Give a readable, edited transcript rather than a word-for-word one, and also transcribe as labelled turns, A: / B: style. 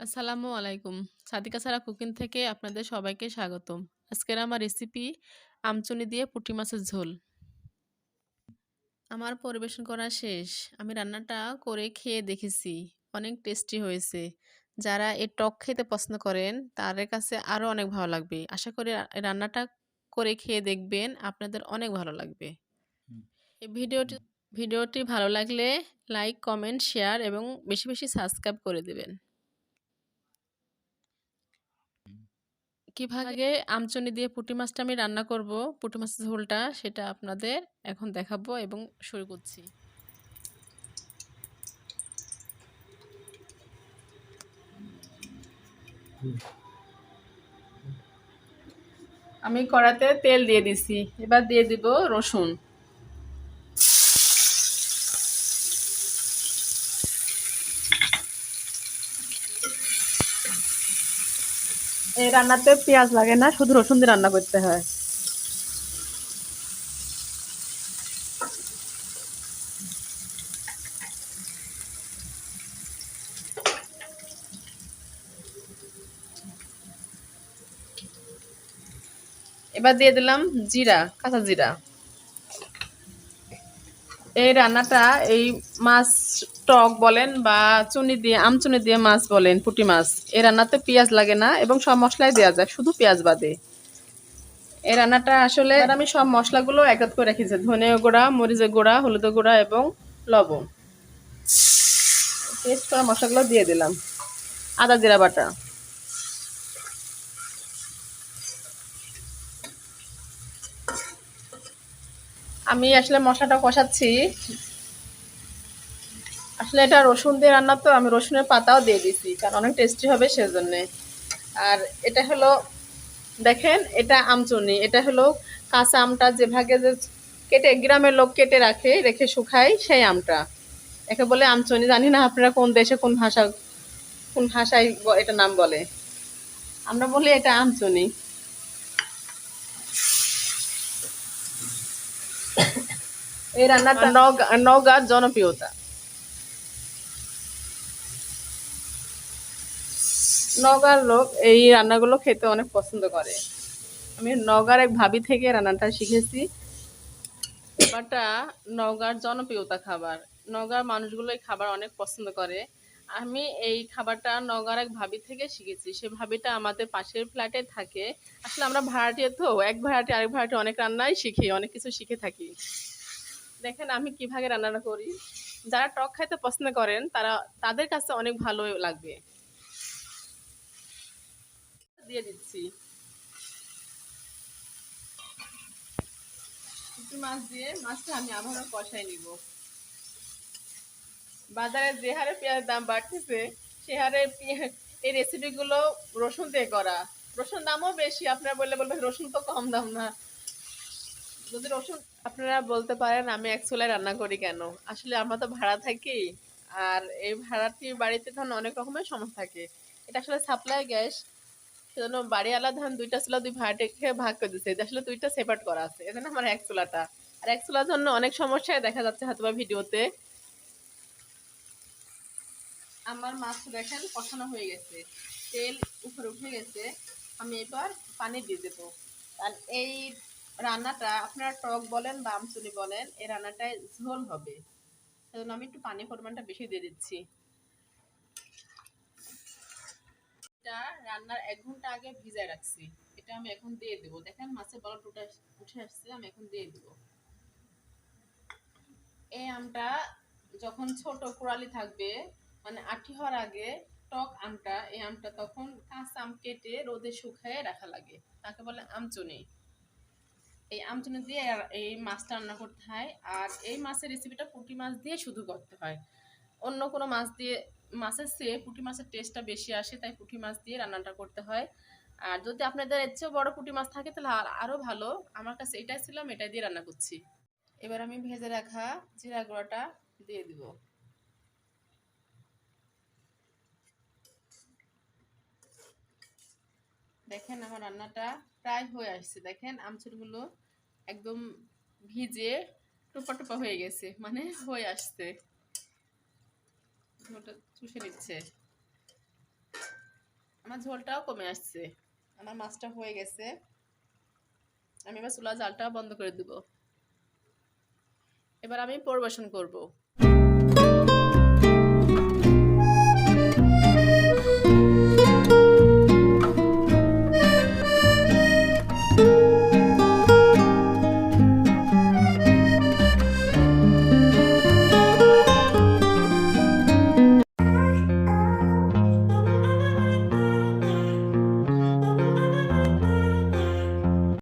A: আসসালামু আলাইকুম। সাদিকা সারা কুকিং থেকে আপনাদের সবাইকে স্বাগতম। আজকের আমার রেসিপি আমচুনি দিয়ে পুঁটি মাছের ঝোল। আমার পরিবেশন করা শেষ। আমি রান্নাটা করে খেয়ে দেখেছি। অনেক টেস্টি হয়েছে। যারা এই টক খেতে পছন্দ করেন তাদের কাছে আরও অনেক ভালো লাগবে। আশা করি রান্নাটা করে খেয়ে দেখবেন, আপনাদের অনেক ভালো লাগবে। এই ভিডিওটি ভালো লাগলে লাইক, কমেন্ট, শেয়ার এবং বেশি বেশি সাবস্ক্রাইব করে দেবেন। কিভাবে আমচুনি দিয়ে পুঁটি মাছটা আমি রান্না করব, পুঁটি মাছের ঝোলটা, সেটা আপনাদের এখন দেখাবো এবং শুরু করছি। আমি কড়াতে তেল দিয়ে দিছি, এবার দিয়ে দিব রসুন। এই রান্নাতে পেঁয়াজ লাগে না, শুধু রসুন দিয়ে রান্না করতে হয়। এবার দিয়ে দিলাম জিরা, কাঁচা জিরা। এই রান্নাটা এই মাছ টক বলেন বা চুনি দিয়ে আমচুনি দিয়ে মাছ বলেন পুঁটি মাছ, এই রান্নাতে পেঁয়াজ লাগে না এবং সব মশলাই দেওয়া যায়, শুধু পেঁয়াজ বাদে। এই রান্নাটা আসলে আমি সব মশলাগুলো একত্র করে রেখেছি, ধনে গুঁড়া, মরিচের গুঁড়া, হলুদের গুঁড়া এবং লবণ। পেস্ট করা মশলাগুলো দিয়ে দিলাম, আদা জিরা বাটা। আমি আসলে মশলাটা কষাচ্ছি। আসলে এটা রসুন দিয়ে রান্না, তো আমি রসুনের পাতাও দিয়ে দিছি কারণ অনেক টেস্টি হবে সেজন্যে। আর এটা হলো, দেখেন এটা আমচুনি, এটা হলো কাঁচা আমটা যে ভাগে যে কেটে গ্রামের লোক কেটে রাখে, রেখে শুকায়, সেই আমটা একে বলে আমচুনি। জানি না আপনারা কোন দেশে কোন ভাষায় এটা নাম বলে, আমরা বলি এটা আমচুনি। এই রান্নাটা নওগাঁর জনপ্রিয়তা। নওগাঁর লোক এই রান্নাগুলো খেতে অনেক পছন্দ করে। আমি নওগাঁর এক ভাবি থেকে রান্নাটা শিখেছি। খাবারটা নওগাঁর জনপ্রিয়তা খাবার, নওগাঁর মানুষগুলো এই খাবার অনেক পছন্দ করে। আমি এই খাবারটা নওগাঁর এক ভাবি থেকে শিখেছি। সে ভাবিটা আমাদের পাশের ফ্ল্যাটে থাকে। আসলে আমরা ভাড়াটিয়া, তো এক ভাড়াটি আরেক ভাড়াটি অনেক রান্নাই শিখি, অনেক কিছু শিখে থাকি। দেখেন আমি কিভাবে রান্নাটা করি। যারা টক খাইতে পছন্দ করেন তাদের কাছে অনেক ভালো লাগবে। দিয়ে দিচ্ছি একটু মাছ দিয়ে, মাছটা আমি আবারও কষাই নিব। বাজারে যে হারে পেঁয়াজের দাম বাড়তেছে, সে হারে এই রেসিপিগুলো রসুন দিয়ে করা। রসুন দামও বেশি, আপনারা বলবেন রসুন তো কম দাম না। যদি রসুন, আপনারা বলতে পারেন আমি এক চুলায় রান্না করি কেন। আসলে আমরা তো ভাড়া থাকি, আর এই ভাড়াটির বাড়িতে ধরুন অনেক রকমের সমস্যা থাকে। এটা আসলে সাপ্লাই গ্যাস, সেজন্য বাড়িওয়ালা ধরুন দুইটা চুলা দুই ভাড়াটিকে ভাগ করে দিচ্ছে, আসলে দুইটা সেপারেট করা আছে, এজন্য আমার এক চুলাটা। আর এক চুলার জন্য অনেক সমস্যায় দেখা যাচ্ছে হয়তো বা ভিডিওতে। আমার মাছ দেখেন কষানো হয়ে গেছে, তেল উপরে উঠে গেছে। আমি এবার পানি দিয়ে দেবো। আর এই রান্নাটা আপনারা টক বলেন বা আমচুনি বলেন, এই রান্নাটায় ঝোল হবে, সেজন্য আমি একটু পানির পরিমাণটা বেশি দিয়ে দিচ্ছি। এটা রান্নার 1 ঘন্টা আগে ভিজায় রাখছি, এটা আমি এখন দিয়ে দেবো। দেখেন মাছের বলক উঠে আসছে, আমি এখন দিয়ে দেবো। এই আমটা যখন ছোট কোরালি থাকবে, মানে আঠি হওয়ার আগে, টক আমটা, এই আমটা তখন কাঁচা আম কেটে রোদে শুকায় রাখা লাগে, তাকে বলে আমচুনি। এই আমচুনি দিয়ে এই মাছটা রান্না করতে হয়। আর এই মাছের রেসিপিটা পুঁটি মাছ দিয়ে শুধু করতে হয়, অন্য কোনো মাছ দিয়ে, মাছের চেয়ে পুঁটি মাছের টেস্টটা বেশি আসে, তাই পুঁটি মাছ দিয়ে রান্নাটা করতে হয়। আর যদি আপনাদের এর চেয়েও বড় পুঁটি মাছ থাকে তাহলে আরও ভালো। আমার কাছে এটাই ছিল, আমি এটাই দিয়ে রান্না করছি। এবার আমি ভেজে রাখা জিরা গুঁড়াটা দিয়ে দিব। দেখেন আমার রান্নাটা প্রায় হয়ে আসছে। দেখেন আমচুরগুলো একদম ভিজে টোপা টোপা হয়ে গেছে, মানে হয়ে আসছে, ওটা চুষে নিচ্ছে। আমার ঝোলটাও কমে আসছে, আমার মাছটা হয়ে গেছে। আমি এবার চুলা জালটা বন্ধ করে দিব। এবার আমি পরিবেশন করব।